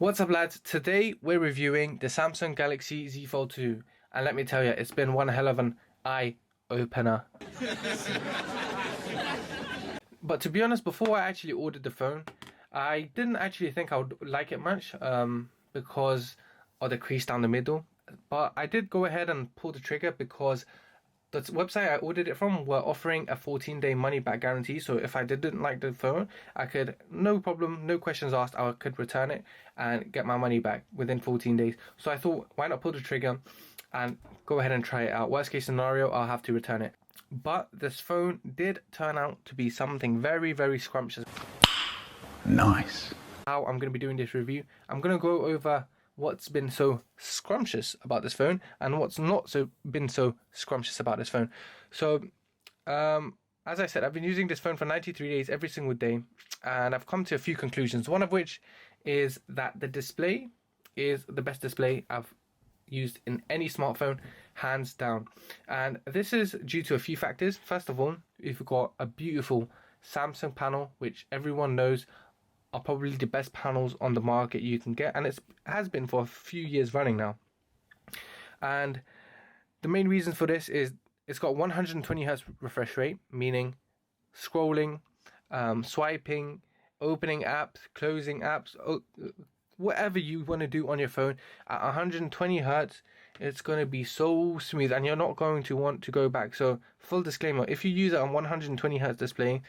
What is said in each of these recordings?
What's up, lads? Today we're reviewing the Samsung Galaxy Z Fold 2, and let me tell you, it's been one hell of an eye opener. But to be honest, before I actually ordered the phone, I didn't actually think I would like it much because of the crease down the middle. But I did go ahead and pull the trigger because the website I ordered it from were offering a 14-day money-back guarantee. So if I didn't like the phone, I could, no problem, no questions asked, I could return it and get my money back within 14 days. So I thought, why not pull the trigger and go ahead and try it out. Worst case scenario, I'll have to return it. But this phone did turn out to be something very, very scrumptious. Nice. How I'm going to be doing this review, I'm going to go over what's been so scrumptious about this phone and what's not been so scrumptious about this phone. So as I said, I've been using this phone for 93 days every single day, and I've come to a few conclusions, one of which is that the display is the best display I've used in any smartphone, hands down. And this is due to a few factors. First of all, we've got a beautiful Samsung panel, which everyone knows are probably the best panels on the market you can get, and it has been for a few years running now. And the main reason for this is it's got 120 Hz refresh rate, meaning scrolling, swiping, opening apps, closing apps, whatever you want to do on your phone at 120 Hz, it's going to be so smooth and you're not going to want to go back. So full disclaimer, if you use it on 120 Hz display,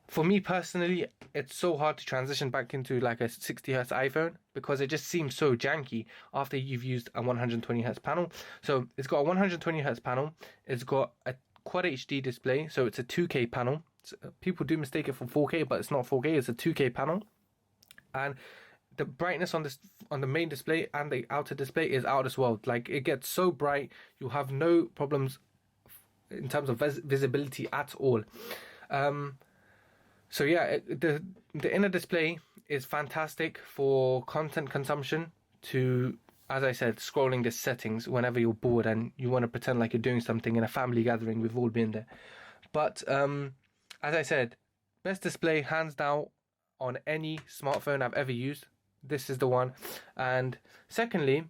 for me personally, it's so hard to transition back into like a 60 Hz iPhone because it just seems so janky after you've used a 120 Hz panel. So it's got a 120 Hz panel. It's got a Quad HD display, so it's a 2K panel. People do mistake it for 4K, but it's not 4K. It's a 2K panel, and the brightness on the main display and the outer display is out of this world. Like, it gets so bright, you have no problems in terms of visibility at all. So yeah, the inner display is fantastic for content consumption, to, as I said, scrolling the settings whenever you're bored and you want to pretend like you're doing something in a family gathering. We've all been there. But as I said, best display hands down on any smartphone I've ever used. This is the one. And secondly,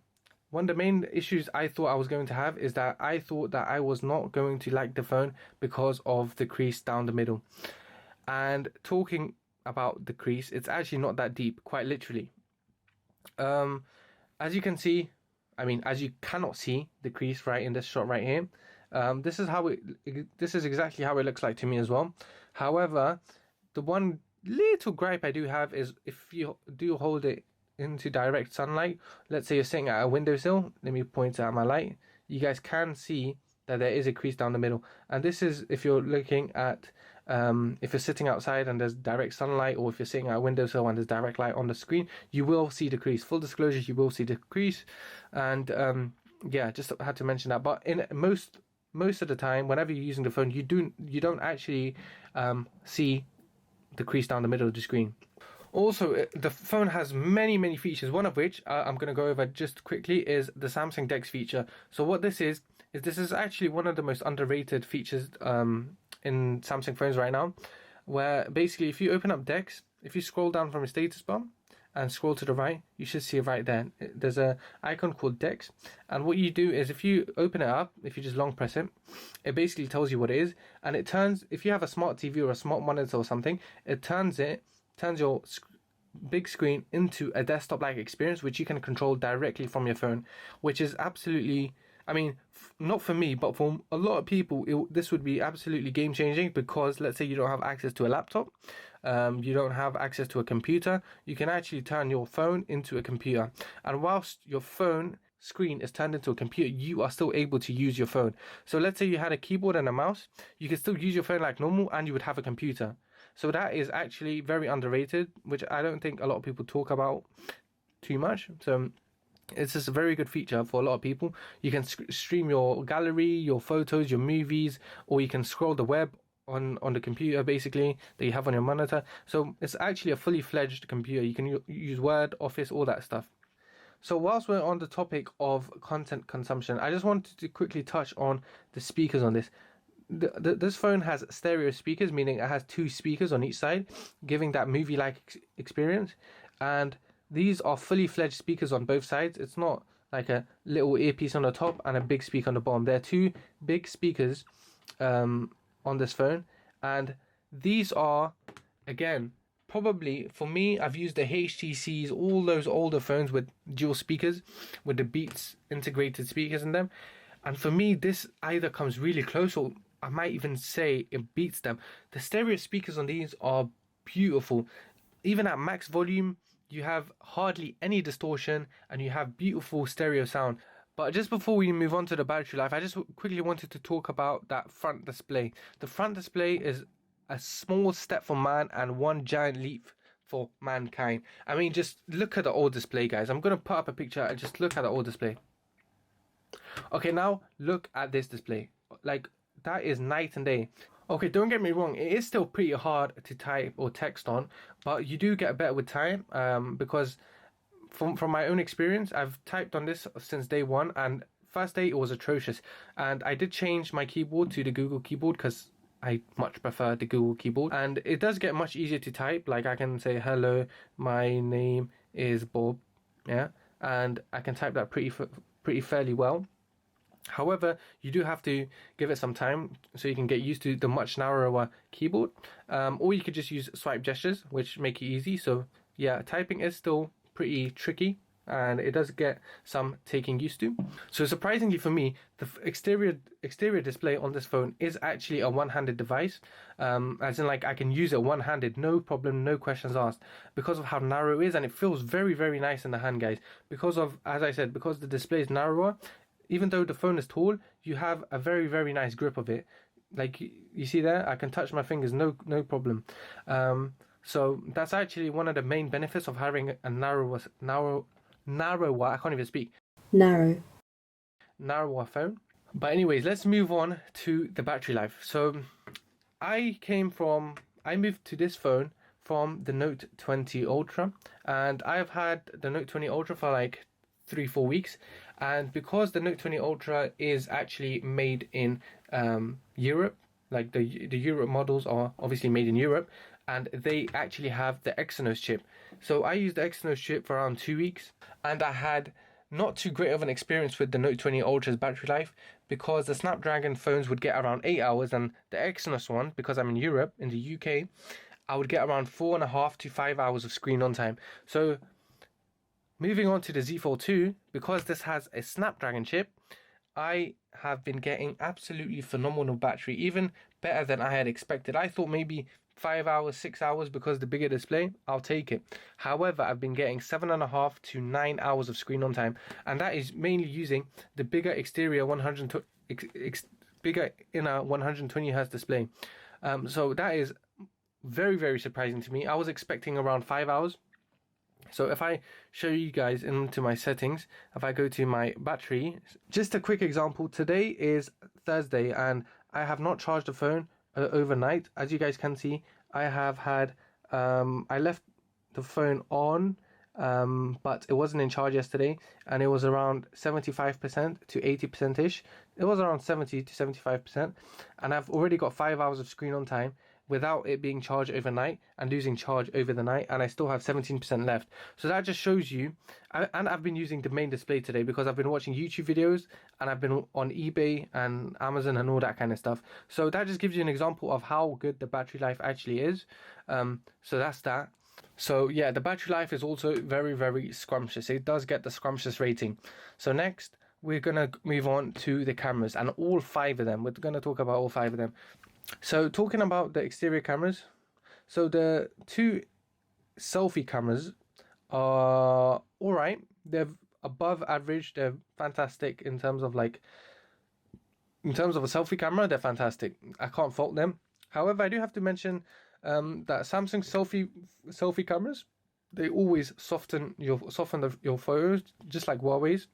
one of the main issues I thought I was going to have is that I thought that I was not going to like the phone because of the crease down the middle. And talking about the crease, it's actually not that deep, quite literally. As you can see, as you cannot see the crease right in this shot right here. This is exactly how it looks like to me as well. However, the one little gripe I do have is if you do hold it into direct sunlight, let's say you're sitting at a windowsill, let me point out my light, you guys can see that there is a crease down the middle. And this is if you're looking at if you're sitting outside and there's direct sunlight, or if you're sitting at a windowsill and there's direct light on the screen, you will see the crease. Full disclosure, you will see the crease. And yeah, just had to mention that. But in most of the time, whenever you're using the phone, you don't actually see the crease down the middle of the screen. Also, the phone has many features, one of which I'm going to go over just quickly is the Samsung Dex feature. So what this is this is actually one of the most underrated features in Samsung phones right now, where basically if you open up Dex, if you scroll down from a status bar and scroll to the right, you should see it right there. There's a icon called Dex, and what you do is if you open it up, if you just long press it, it basically tells you what it is, and it turns, if you have a smart TV or a smart monitor or something, it turns your big screen into a desktop-like experience, which you can control directly from your phone, which is absolutely, not for me, but for a lot of people, this would be absolutely game-changing, because let's say you don't have access to a laptop, you don't have access to a computer, you can actually turn your phone into a computer. And whilst your phone screen is turned into a computer, you are still able to use your phone. So let's say you had a keyboard and a mouse, you can still use your phone like normal, and you would have a computer. So that is actually very underrated, which I don't think a lot of people talk about too much. So it's just a very good feature for a lot of people. You can stream your gallery, your photos, your movies, or you can scroll the web on the computer, basically, that you have on your monitor. So it's actually a fully fledged computer. You can use Word, Office, all that stuff. So whilst we're on the topic of content consumption, I just wanted to quickly touch on the speakers on this. This phone has stereo speakers, meaning it has two speakers on each side, giving that movie-like experience. And these are fully fledged speakers on both sides. It's not like a little earpiece on the top and a big speaker on the bottom. They're two big speakers on this phone, and these are, again, probably for me, I've used the HTCs, all those older phones with dual speakers, with the Beats integrated speakers in them, and for me, this either comes really close, or I might even say it beats them. The stereo speakers on these are beautiful. Even at max volume, you have hardly any distortion and you have beautiful stereo sound. But just before we move on to the battery life, I just quickly wanted to talk about that front display. The front display is a small step for man and one giant leap for mankind. I mean, just look at the old display, guys. I'm going to put up a picture and just look at the old display. Okay, now look at this display. Like, that is night and day. Okay, don't get me wrong, it is still pretty hard to type or text on, but you do get better with time, because from my own experience, I've typed on this since day one, and first day it was atrocious. And I did change my keyboard to the Google keyboard because I much prefer the Google keyboard, and it does get much easier to type. Like, I can say, hello, my name is Bob, yeah, and I can type that pretty fairly well. However, you do have to give it some time so you can get used to the much narrower keyboard, or you could just use swipe gestures, which make it easy. So yeah, typing is still pretty tricky, and it does get some taking used to. So surprisingly for me, the exterior display on this phone is actually a one-handed device, as in, like, I can use it one-handed, no problem, no questions asked, because of how narrow it is, and it feels very, very nice in the hand, guys. Because of, as I said, because the display is narrower, even though the phone is tall, you have a very, very nice grip of it. Like, you see there, I can touch my fingers, no problem. So that's actually one of the main benefits of having a narrower, I can't even speak. Narrower phone. But anyways, let's move on to the battery life. So I moved to this phone from the Note 20 Ultra, and I've had the Note 20 Ultra for like 3-4 weeks. And because the Note 20 Ultra is actually made in Europe, like the Europe models are obviously made in Europe, and they actually have the Exynos chip. So I used the Exynos chip for around 2 weeks, and I had not too great of an experience with the Note 20 Ultra's battery life, because the Snapdragon phones would get around 8 hours, and the Exynos one, because I'm in Europe, in the UK, I would get around 4.5 to 5 hours of screen on time. So moving on to the Z Fold 2, because this has a Snapdragon chip, I have been getting absolutely phenomenal battery, even better than I had expected. I thought maybe 5 hours, 6 hours, because the bigger display, I'll take it. However, I've been getting 7.5 to 9 hours of screen on time, and that is mainly using the bigger exterior bigger inner 120 Hz display. So that is very, very surprising to me. I was expecting around 5 hours. So if I show you guys into my settings, if I go to my battery, just a quick example, today is Thursday and I have not charged the phone overnight. As you guys can see, I have had, I left the phone on, but it wasn't in charge yesterday, and it was around 75% to 80%-ish. It was around 70 to 75%, and I've already got 5 hours of screen on time without it being charged overnight and losing charge over the night, and I still have 17% left. So that just shows you, and I've been using the main display today because I've been watching YouTube videos and I've been on eBay and Amazon and all that kind of stuff. So that just gives you an example of how good the battery life actually is. So that's that. So yeah, the battery life is also very, very scrumptious. It does get the scrumptious rating. So next, we're going to move on to the cameras, and all 5 of them. We're going to talk about all 5 of them. So talking about the exterior cameras, so the 2 selfie cameras are alright. They're above average. They're fantastic in terms of a selfie camera. They're fantastic. I can't fault them. However, I do have to mention that Samsung selfie cameras, they always soften your photos, just like Huawei's.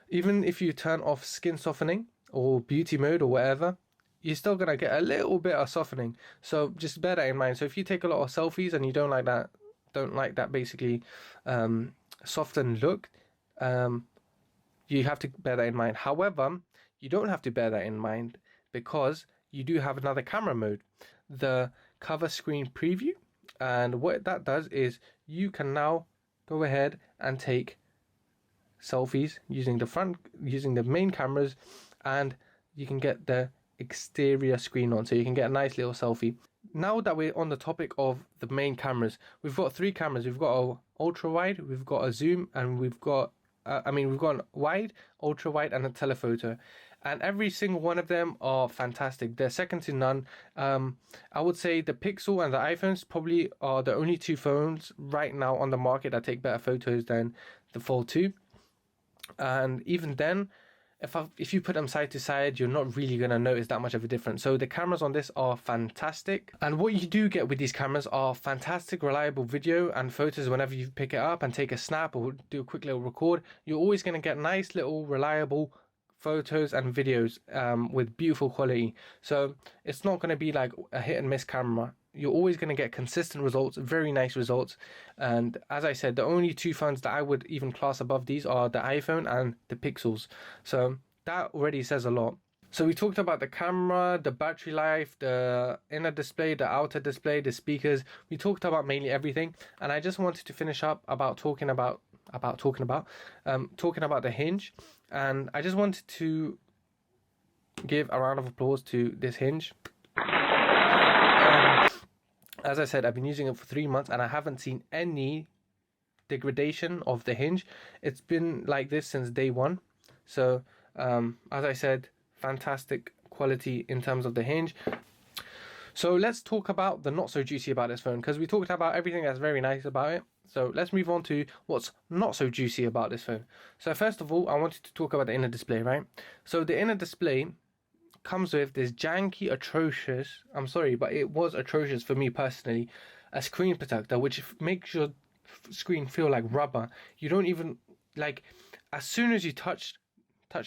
Even if you turn off skin softening or beauty mode or whatever, you're still gonna get a little bit of softening. So just bear that in mind. So if you take a lot of selfies and you don't like that basically softened look, you have to bear that in mind. However, you don't have to bear that in mind because you do have another camera mode, the cover screen preview. And what that does is you can now go ahead and take selfies using the main cameras, and you can get the exterior screen on, so you can get a nice little selfie. Now that we're on the topic of the main cameras, we've got three cameras. We've got a ultra wide, we've got a zoom, and we've got we've got a wide, ultra wide, and a telephoto. And every single one of them are fantastic. They're second to none. I would say the Pixel and the iPhones probably are the only two phones right now on the market that take better photos than the Fold 2. And even then, if you put them side to side, you're not really going to notice that much of a difference. So the cameras on this are fantastic. And what you do get with these cameras are fantastic, reliable video and photos whenever you pick it up and take a snap or do a quick little record. You're always going to get nice little reliable photos and videos with beautiful quality. So it's not going to be like a hit and miss camera. You're always going to get consistent results, very nice results. And as I said, the only two phones that I would even class above these are the iPhone and the Pixels. So that already says a lot. So we talked about the camera, the battery life, the inner display, the outer display, the speakers. We talked about mainly everything. And I just wanted to finish up about talking about the Hinge. And I just wanted to give a round of applause to this Hinge. As I said, I've been using it for 3 months and I haven't seen any degradation of the Hinge. It's been like this since day one. So, as I said, fantastic quality in terms of the Hinge. So let's talk about the not so juicy about this phone, because we talked about everything that's very nice about it. So let's move on to what's not so juicy about this phone. So first of all, I wanted to talk about the inner display, right? So the inner display comes with this janky, atrocious, I'm sorry, but it was atrocious for me personally, a screen protector, which makes your screen feel like rubber. You don't even, like, as soon as you touched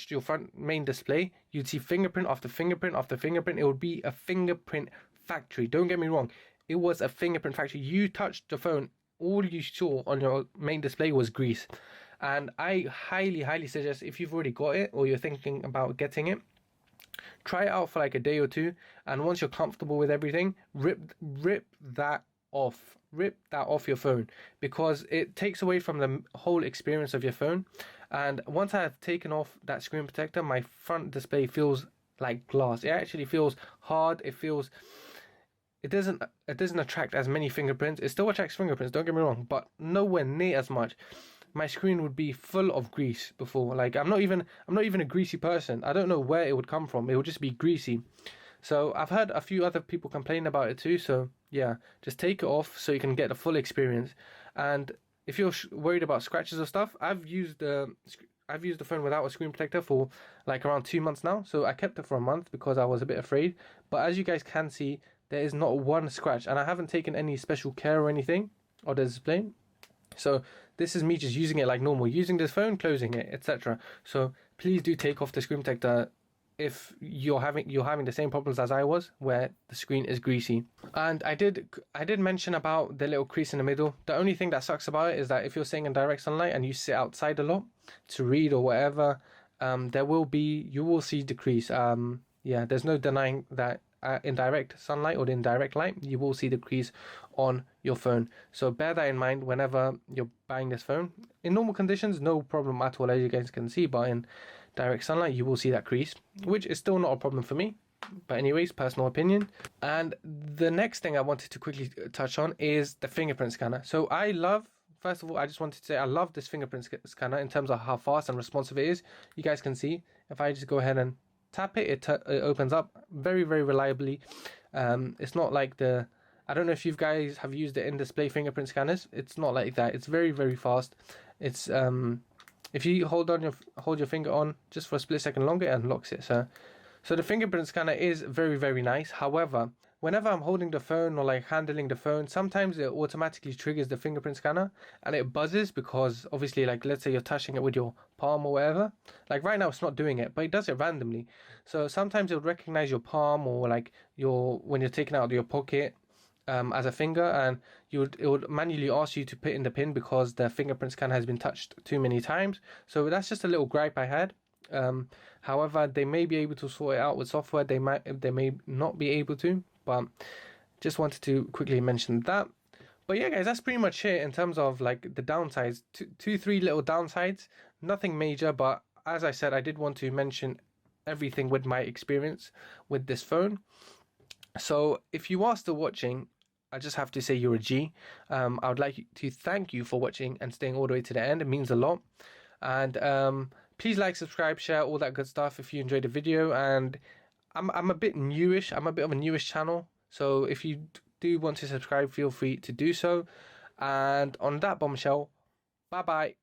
your front main display, you'd see fingerprint after fingerprint after fingerprint. It would be a fingerprint factory. Don't get me wrong, it was a fingerprint factory. You touched the phone, all you saw on your main display was grease. And I highly suggest, if you've already got it or you're thinking about getting it, try it out for like a day or two, and once you're comfortable with everything, rip that off your phone, because it takes away from the whole experience of your phone. And once I've taken off that screen protector, my front display feels like glass. It actually feels hard. It doesn't attract as many fingerprints. It still attracts fingerprints, don't get me wrong, but nowhere near as much. My screen would be full of grease before. Like, I'm not even a greasy person. I don't know where it would come from. It would just be greasy. So I've heard a few other people complain about it too. So yeah, just take it off so you can get the full experience. And if you're worried about scratches or stuff, I've used the phone without a screen protector for like around 2 months now. So I kept it for a month because I was a bit afraid. But as you guys can see, there is not one scratch, and I haven't taken any special care or anything on the display. So this is me just using it like normal, using this phone, closing it, etc. So please do take off the screen protector if you're having the same problems as I was, where the screen is greasy. And I did mention about the little crease in the middle. The only thing that sucks about it is that if you're sitting in direct sunlight and you sit outside a lot to read or whatever, you will see the crease. Yeah, there's no denying that. In direct sunlight or in direct light, you will see the crease on your phone. So bear that in mind whenever you're buying this phone. In normal conditions, no problem at all, as you guys can see, but in direct sunlight, you will see that crease, which is still not a problem for me. But anyways, personal opinion. And the next thing I wanted to quickly touch on is the fingerprint scanner. So first of all, I just wanted to say I love this fingerprint scanner in terms of how fast and responsive it is. You guys can see, if I just go ahead and tap it, it opens up very reliably. It's not like I don't know if you guys have used the in-display fingerprint scanners. It's not like that. It's very fast. It's if you hold your finger on just for a split second longer, it unlocks it. So the fingerprint scanner is very nice. However, whenever I'm holding the phone or like handling the phone, sometimes it automatically triggers the fingerprint scanner and it buzzes, because obviously, like, let's say you're touching it with your palm or whatever. Like right now it's not doing it, but it does it randomly. So sometimes it would recognize your palm or like when you're taking it out of your pocket as a finger, and it would manually ask you to put in the pin because the fingerprint scanner has been touched too many times. So that's just a little gripe I had. However, they may be able to sort it out with software. They may not be able to, but just wanted to quickly mention that. But yeah, guys, that's pretty much it in terms of like the downsides. Three little downsides. Nothing major, but as I said, I did want to mention everything with my experience with this phone. So if you are still watching, I just have to say you're a G. I would like to thank you for watching and staying all the way to the end. It means a lot. And please like, subscribe, share, all that good stuff if you enjoyed the video. And I'm a bit newish. I'm a bit of a newish channel. So if you do want to subscribe, feel free to do so. And on that bombshell, bye bye.